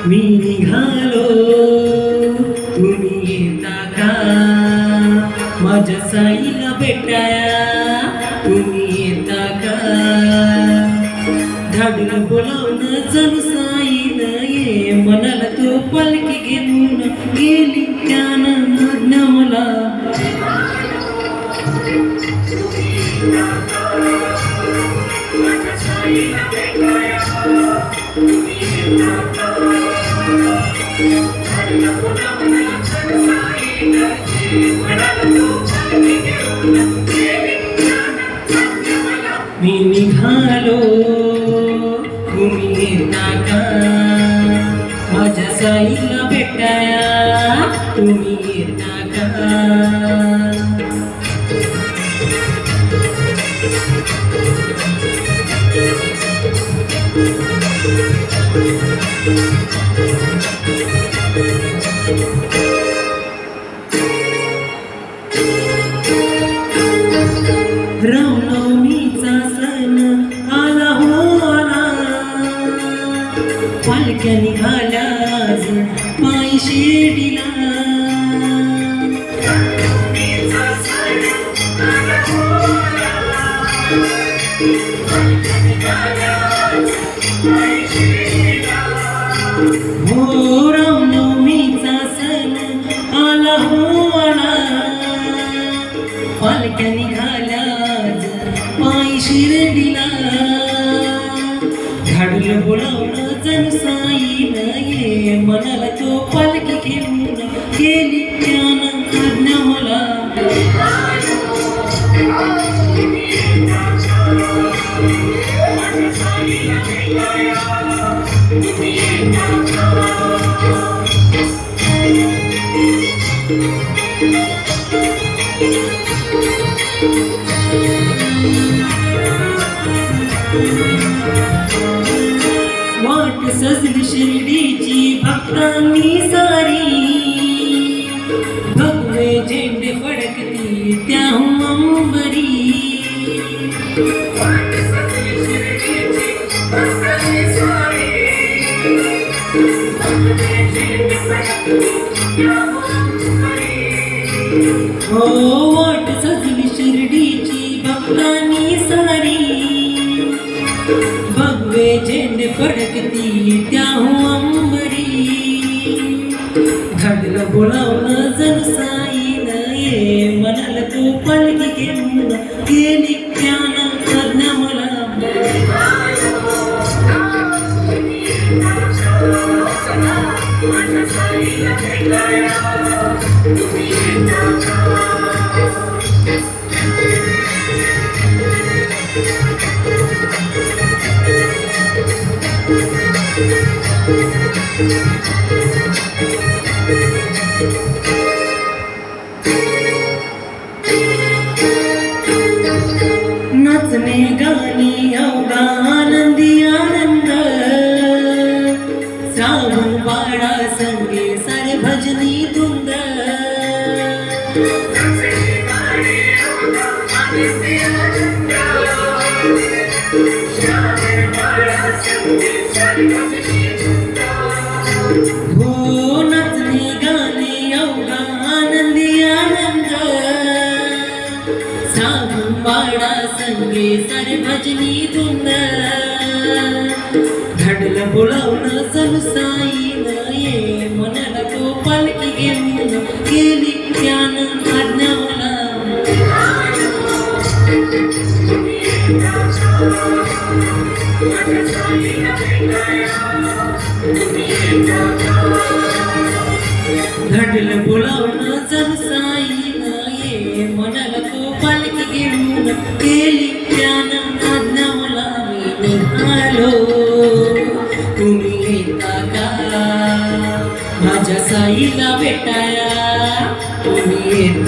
मी निघालो तुम्ही येता का माझ्या साईला भेटाया तुम्ही येता का धाडून बोलावणं जणू साईनं ये मनाला तो पालखी घेऊन गेली त्यानं आज्ञा मला मी निघालो तुम्ही येता का माझ्या साईला भेटाया तुम्ही येता का रामनवमीचा सण आला हो आला पालख्या निघाल्या आज पायी शिर्डीला हो रामनवमीचा सण आला हो आला पालख्या निघाल्या पायी शिर्डीला धाडून बोलावणं जणू साईनं ये मनाला तो पालखी घेऊन गेली त्यानं आज्ञा मला वाट सजली शिर्डीची भक्तांनी सारी भगवे झेंडे फडकती त्याहून अंबरी हो वाट सजली शिर्डीची भक्तांनी सारी भगवे झेंडे फडकती त्याहून अंबरी धाडलं बोलावणं जणू साईनं ये मनाला तो पालखी घेऊन गेली त्यानं आज्ञा मला नाचणे गाणी अवघा आनंदी आनंद सावून वाडा संगे सारे भजनी धुंद हो नाचणे गाणे अवघा आनंदी आनंद सावून वाडा संगे सारे भजनी धुंद धाडलं बोलावणं जणू साईनं ये मनाला तो पालखी घेऊन गेली त्यानं आज्ञा मला धाडलं बोलावणं जणू साईनं ये मनाला तो पालखी घेऊन गेली त्यानं आज्ञा मला मी निघालो तुम्ही येता का माझ्या साईला भेटाया तुम्ही येता